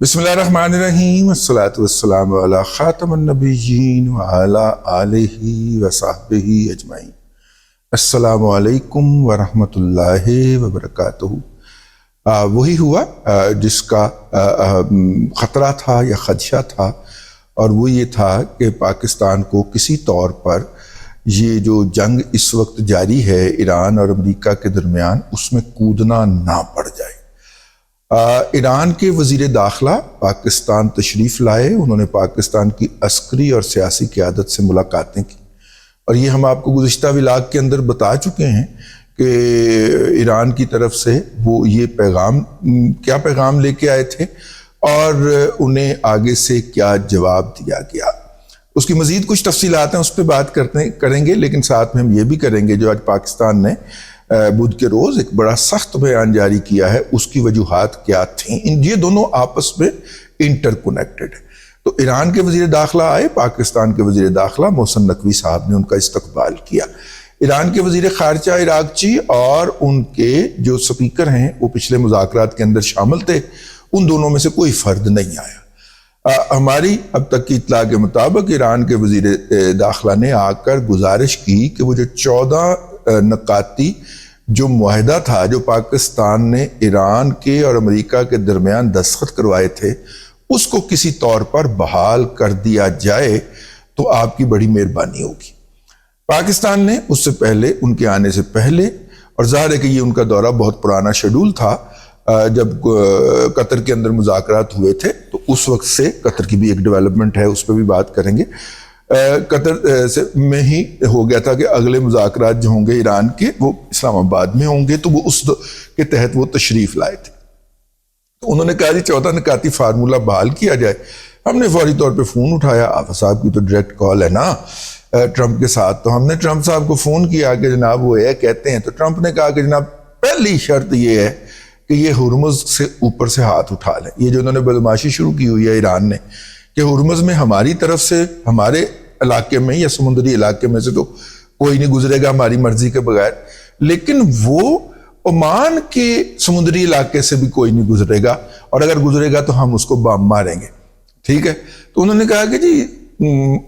बिस्मिल्लाहिर्रहमानिर्रहीम अस्सलातु वस्सलामु अला खातमुन नबिय्यीन व अला आलिहि व सहबिहि अजमईन। अस्सलामु अलैकुम व रहमतुल्लाहि व बरकातुहू। वही हुआ जिसका ख़तरा था या खदशा था, और वो ये था कि पाकिस्तान को किसी तौर पर ये जो जंग इस वक्त जारी है ईरान और अमेरिका के दरमियान, उसमें कूदना ना पड़ जाए। ईरान के वज़ीर दाखिला पाकिस्तान तशरीफ़ लाए। उन्होंने पाकिस्तान की अस्करी और सियासी क़यादत से मुलाकातें की, और ये हम आपको गुज़िश्ता व्लॉग के अंदर बता चुके हैं कि ईरान की तरफ से वो ये क्या पैगाम लेके आए थे और उन्हें आगे से क्या जवाब दिया गया। उसकी मज़ीद कुछ तफसीलात हैं, उस पर बात करेंगे, लेकिन साथ में हम ये भी करेंगे जो आज पाकिस्तान ने बुध के रोज़ एक बड़ा सख्त बयान जारी किया है, उसकी वजूहात क्या थी। ये दोनों आपस में इंटरकनेक्टेड है। तो ईरान के वज़ीर दाखिला आए, पाकिस्तान के वज़ीर दाखिला मोहसिन नकवी साहब ने उनका इस्तकबाल किया। ईरान के वज़ीर ख़ारिजा इराक़ची और उनके जो स्पीकर हैं वो पिछले मुज़ाकरात के अंदर शामिल थे। उन दोनों में से कोई फ़र्द नहीं आया। हमारी अब तक की इत्तला के मुताबिक ईरान के वज़ीर दाखिला ने आकर गुजारिश की कि वो जो 14 नकाती जो मुआहदा था जो पाकिस्तान ने ईरान के और अमेरिका के दरमियान दस्तखत करवाए थे, उसको किसी तौर पर बहाल कर दिया जाए तो आपकी बड़ी मेहरबानी होगी। पाकिस्तान ने उससे पहले, उनके आने से पहले, और ज़ाहिर है कि ये उनका दौरा बहुत पुराना शेड्यूल था, जब कतर के अंदर मुज़ाकरात हुए थे, तो उस वक्त से कतर की भी एक डेवलपमेंट है, उस पर भी बात करेंगे। कतर से में ही हो गया था कि अगले मुज़ाकरात जो होंगे ईरान के वो इस्लामाबाद में होंगे, तो वो उस के तहत वो तशरीफ़ लाए थे। तो उन्होंने कहा जी 14 नकाती फार्मूला बहाल किया जाए। हमने फौरी तौर पे फ़ोन उठाया, आफा साहब की तो डायरेक्ट कॉल है ना ट्रंप के साथ, तो हमने ट्रंप साहब को फ़ोन किया कि जनाब वो है कहते हैं। तो ट्रंप ने कहा कि जनाब पहली शर्त ये है कि ये हुर्मुज़ से ऊपर से हाथ उठा लें। ये जो उन्होंने बदमाशी शुरू की हुई है ईरान ने कि हुर्मुज़ में हमारी तरफ से, हमारे इलाके में या समुद्री इलाके में से तो कोई नहीं गुजरेगा हमारी मर्जी के बगैर, लेकिन वो ओमान के समुद्री इलाके से भी कोई नहीं गुजरेगा, और अगर गुजरेगा तो हम उसको बम मारेंगे। ठीक है। तो उन्होंने कहा कि जी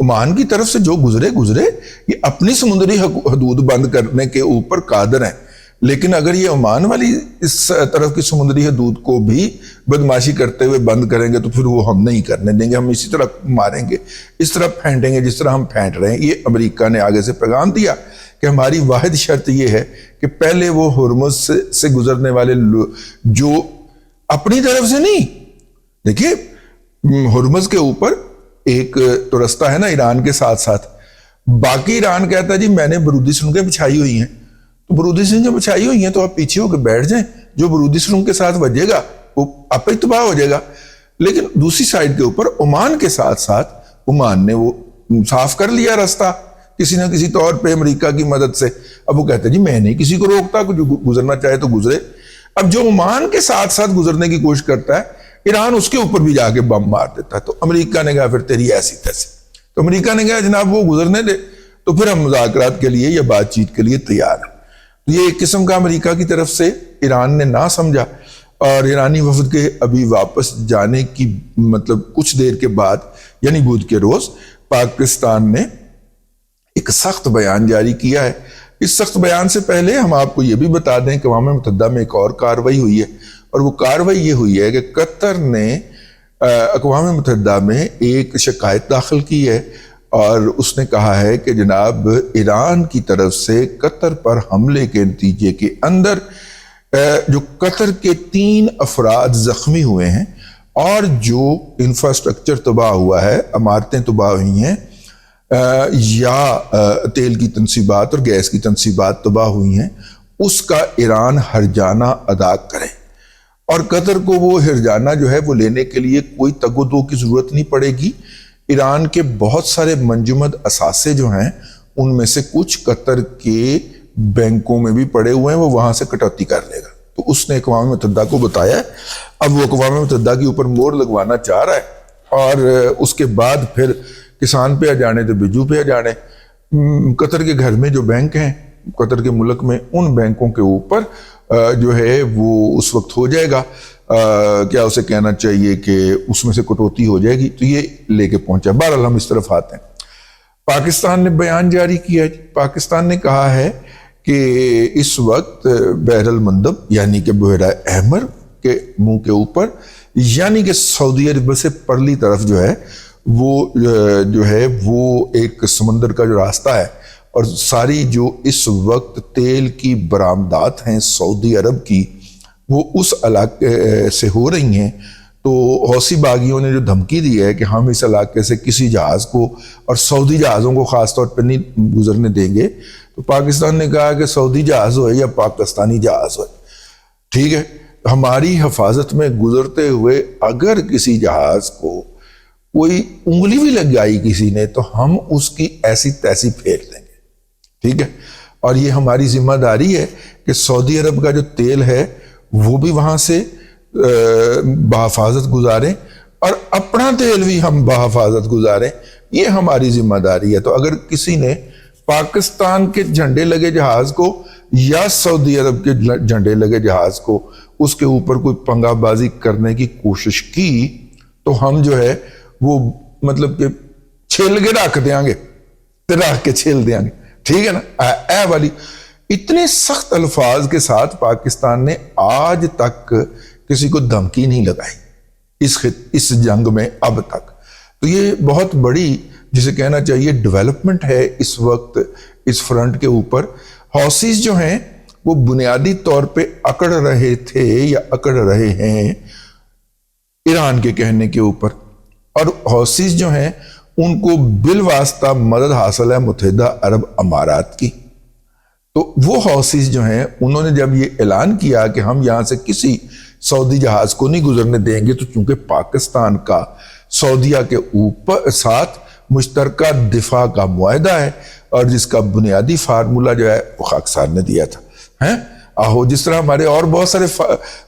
ओमान की तरफ से जो गुजरे, ये अपनी समुद्री हदूद बंद करने के ऊपर कादिर हैं, लेकिन अगर ये ओमान वाली इस तरफ की समुद्री हदूद को भी बदमाशी करते हुए बंद करेंगे तो फिर वो हम नहीं करने देंगे, हम इसी तरह मारेंगे, इस तरह फेंटेंगे जिस तरह हम फेंट रहे हैं। ये अमेरिका ने आगे से पैगाम दिया कि हमारी वाहिद शर्त ये है कि पहले वो हुर्मुज़ से गुजरने वाले जो अपनी तरफ से नहीं, देखिए हुर्मुज़ के ऊपर एक तो रास्ता है ना ईरान के साथ साथ, बाकी ईरान कहता है जी मैंने बरूदी सुरंगें बिछाई हुई हैं, तो बरूदी सुरंगें बिछाई हुई हैं तो आप पीछे होकर बैठ जाएं, जो बरूदी सुरंग के साथ बजेगा वो आप ही तबाह हो जाएगा। लेकिन दूसरी साइड के ऊपर ओमान के साथ साथ ओमान ने वो साफ कर लिया रास्ता किसी न किसी तौर पे अमेरिका की मदद से। अब वो कहते हैं जी मैं नहीं किसी को रोकता, जो गुजरना चाहे तो गुजरे। अब जो ओमान के साथ साथ गुजरने की कोशिश करता है, ईरान उसके ऊपर भी जाके बम मार देता है। तो अमेरिका ने कहा फिर तेरी ऐसी तैसी। तो अमेरिका ने कहा जनाब वो गुजरने दे, तो फिर हम मुज़ाकरात के लिए या बातचीत के लिए तैयार हैं। तो ये एक किस्म का अमेरिका की तरफ से ईरान ने ना समझा, और ईरानी वफद के अभी वापस जाने की मतलब कुछ देर के बाद, यानी बुध के रोज़, पाकिस्तान ने एक सख्त बयान जारी किया है। इस सख्त बयान से पहले हम आपको ये भी बता दें कि अक़वाम मुत्तहिदा में एक और कार्रवाई हुई है, और वो कार्रवाई ये हुई है कि कतर ने अक़वाम मुत्तहिदा में एक शिकायत दाखिल की है, और उसने कहा है कि जनाब ईरान की तरफ से कतर पर हमले के नतीजे के अंदर जो कतर के 3 अफराद ज़ख्मी हुए हैं, और जो इंफ्रास्ट्रक्चर तबाह हुआ है, इमारतें तबाह हुई हैं, या तेल की तनसीबात और गैस की तनसीबात तबाह हुई हैं, उसका ईरान हर्जाना अदा करे। और कतर को वो हर्जाना जो है वो लेने के लिए कोई तगोदो की ज़रूरत नहीं पड़ेगी। ईरान के बहुत सारे मंजमद असासे जो हैं उनमें से कुछ कतर के बैंकों में भी पड़े हुए हैं, वो वहाँ से कटौती कर लेगा। तो उसने अक़वाम मुत्तहिदा को बताया। अब वो अक़वाम मुत्तहिदा के ऊपर मोहर लगवाना चाह रहा है, और उसके बाद फिर किसान पे आ जाने तो बिजू पे आ जाने। कतर के घर में जो बैंक हैं कतर के मुल्क में, उन बैंकों के ऊपर जो है वो उस वक्त हो जाएगा کیا اسے کہنا چاہیے کہ اس میں سے کٹوتی ہو جائے گی، تو یہ لے کے پہنچا۔ بہرحال ہم اس طرف آتے ہیں۔ پاکستان نے بیان جاری کیا، پاکستان نے کہا ہے کہ اس وقت بحر المندب یعنی کہ بحیرہ احمر کے منہ کے اوپر یعنی کہ سعودی عرب سے پرلی طرف جو ہے وہ ایک سمندر کا جو راستہ ہے، اور ساری جو اس وقت تیل کی برآمدات ہیں سعودی عرب کی وہ اس علاقے سے ہو رہی ہیں۔ تو حوثی باغیوں نے جو دھمکی دی ہے کہ ہم اس علاقے سے کسی جہاز کو اور سعودی جہازوں کو خاص طور پر نہیں گزرنے دیں گے، تو پاکستان نے کہا کہ سعودی جہاز ہو یا پاکستانی جہاز ہو، ٹھیک ہے، ہماری حفاظت میں گزرتے ہوئے اگر کسی جہاز کو کوئی انگلی بھی لگ گئی کسی نے تو ہم اس کی ایسی تیسی پھیر دیں گے، ٹھیک ہے۔ اور یہ ہماری ذمہ داری ہے کہ سعودی عرب کا جو تیل ہے وہ بھی وہاں سے بحفاظت گزاریں اور اپنا تیل بھی ہم بحفاظت گزاریں، یہ ہماری ذمہ داری ہے۔ تو اگر کسی نے پاکستان کے جھنڈے لگے جہاز کو یا سعودی عرب کے جھنڈے لگے جہاز کو اس کے اوپر کوئی پنگا بازی کرنے کی کوشش کی تو ہم جو ہے وہ مطلب کہ چھیل کے رکھ دیں گے، رکھ کے چھیل دیں گے، ٹھیک ہے نا۔ اے والی اتنے سخت الفاظ کے ساتھ پاکستان نے آج تک کسی کو دھمکی نہیں لگائی اس جنگ میں اب تک۔ تو یہ بہت بڑی جسے کہنا چاہیے ڈیولپمنٹ ہے اس وقت اس فرنٹ کے اوپر۔ حوثیز جو ہیں وہ بنیادی طور پہ اکڑ رہے تھے یا اکڑ رہے ہیں ایران کے کہنے کے اوپر، اور حوثیز جو ہیں ان کو بالواسطہ مدد حاصل ہے متحدہ عرب امارات کی۔ تو وہ حوثیز جو ہیں انہوں نے جب یہ اعلان کیا کہ ہم یہاں سے کسی سعودی جہاز کو نہیں گزرنے دیں گے، تو چونکہ پاکستان کا سعودیہ کے اوپر ساتھ مشترکہ دفاع کا معاہدہ ہے اور جس کا بنیادی فارمولہ جو ہے وہ خاکسار نے دیا تھا، جس طرح ہمارے اور بہت سارے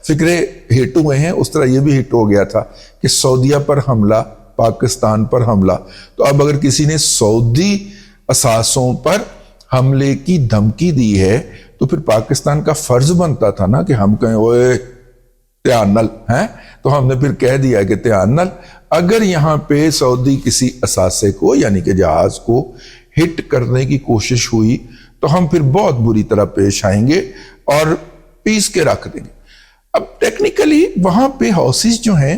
فکرے ہٹ ہوئے ہیں اس طرح یہ بھی ہٹ ہو گیا تھا کہ سعودیہ پر حملہ، پاکستان پر حملہ۔ تو اب اگر کسی نے سعودی اثاثوں پر حملے کی دھمکی دی ہے تو پھر پاکستان کا فرض بنتا تھا نا کہ ہم کہیں اوئے دھیان نال ہیں، تو ہم نے پھر کہہ دیا کہ دھیان نال اگر یہاں پہ سعودی کسی اثاثے کو یعنی کہ جہاز کو ہٹ کرنے کی کوشش ہوئی تو ہم پھر بہت بری طرح پیش آئیں گے اور پیس کے رکھ دیں گے۔ اب ٹیکنیکلی وہاں پہ حوثیز جو ہیں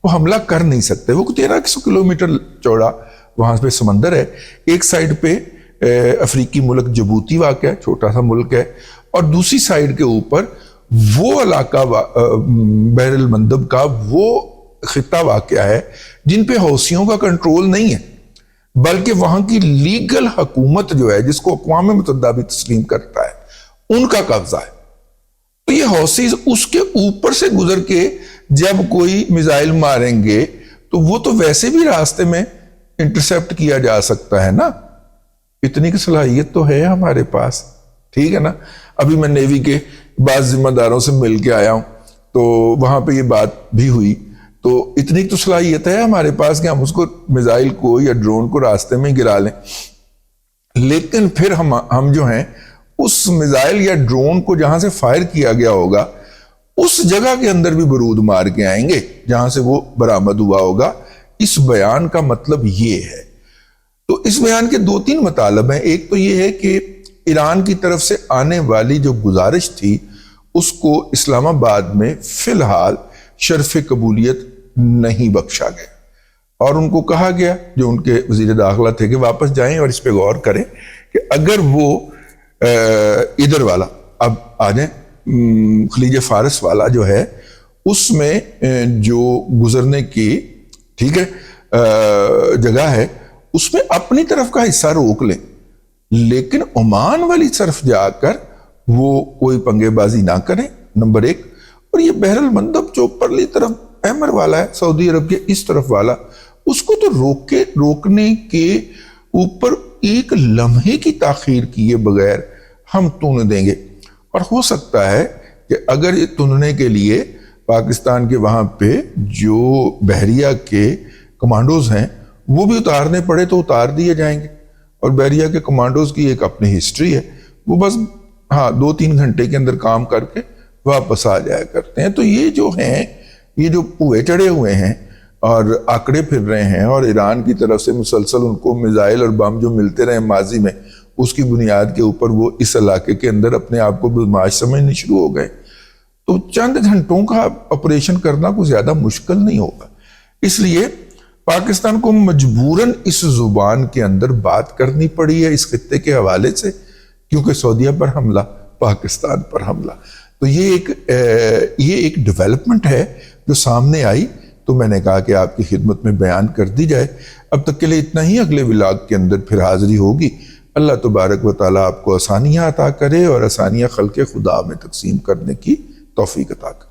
وہ حملہ کر نہیں سکتے، وہ 1300 کلومیٹر چوڑا وہاں پہ سمندر ہے۔ ایک سائیڈ پہ افریقی ملک جبوتی واقع ہے، چھوٹا سا ملک ہے، اور دوسری سائیڈ کے اوپر وہ علاقہ بحر المندب کا وہ خطہ واقع ہے جن پہ حوثیوں کا کنٹرول نہیں ہے، بلکہ وہاں کی لیگل حکومت جو ہے جس کو اقوام متحدہ بھی تسلیم کرتا ہے ان کا قبضہ ہے۔ تو یہ حوثیز اس کے اوپر سے گزر کے جب کوئی میزائل ماریں گے تو وہ تو ویسے بھی راستے میں انٹرسیپٹ کیا جا سکتا ہے نا، اتنی کی صلاحیت تو ہے ہمارے پاس، ٹھیک ہے نا۔ ابھی میں نیوی کے بعض ذمہ داروں سے مل کے آیا ہوں تو وہاں پہ یہ بات بھی ہوئی، تو اتنی تو صلاحیت ہے ہمارے پاس کہ ہم اس کو میزائل کو یا ڈرون کو راستے میں گرا لیں، لیکن پھر ہم جو ہیں اس میزائل یا ڈرون کو جہاں سے فائر کیا گیا ہوگا اس جگہ کے اندر بھی برود مار کے آئیں گے جہاں سے وہ برآمد ہوا ہوگا۔ اس بیان کا مطلب یہ ہے۔ تو اس بیان کے 2-3 مطالب ہیں۔ ایک تو یہ ہے کہ ایران کی طرف سے آنے والی جو گزارش تھی اس کو اسلام آباد میں فی الحال شرف قبولیت نہیں بخشا گیا، اور ان کو کہا گیا جو ان کے وزیر داخلہ تھے کہ واپس جائیں اور اس پہ غور کریں کہ اگر وہ ادھر والا اب آ جائیں خلیج فارس والا جو ہے اس میں جو گزرنے کی ٹھیک ہے جگہ ہے اس میں اپنی طرف کا حصہ روک لیں، لیکن عمان والی طرف جا کر وہ کوئی پنگے بازی نہ کریں، نمبر 1۔ اور یہ بحر المندب جو پرلی طرف احمر والا ہے سعودی عرب کے اس طرف والا، اس کو تو روکنے کے اوپر ایک لمحے کی تاخیر کیے بغیر ہم تون دیں گے، اور ہو سکتا ہے کہ اگر یہ تننے کے لیے پاکستان کے وہاں پہ جو بحریہ کے کمانڈوز ہیں وہ بھی اتارنے پڑے تو اتار دیے جائیں گے، اور بحریہ کے کمانڈوز کی ایک اپنی ہسٹری ہے، وہ بس 2-3 گھنٹے کے اندر کام کر کے واپس آ جایا کرتے ہیں۔ تو یہ جو ہیں یہ جو پوئے چڑھے ہوئے ہیں اور آکڑے پھر رہے ہیں اور ایران کی طرف سے مسلسل ان کو میزائل اور بم جو ملتے رہے ماضی میں، اس کی بنیاد کے اوپر وہ اس علاقے کے اندر اپنے آپ کو بدمعاش سمجھنے شروع ہو گئے، تو چند گھنٹوں کا آپریشن کرنا کوئی زیادہ مشکل نہیں ہوگا۔ اس لیے پاکستان کو مجبوراً اس زبان کے اندر بات کرنی پڑی ہے اس خطے کے حوالے سے، کیونکہ سعودیہ پر حملہ، پاکستان پر حملہ، تو یہ ایک ڈیولپمنٹ ہے جو سامنے آئی، تو میں نے کہا کہ آپ کی خدمت میں بیان کر دی جائے۔ اب تک کے لیے اتنا ہی، اگلے ولاگ کے اندر پھر حاضری ہوگی۔ اللہ تبارک و تعالیٰ آپ کو آسانیاں عطا کرے اور آسانیاں خلق خدا میں تقسیم کرنے کی توفیق عطا کرے۔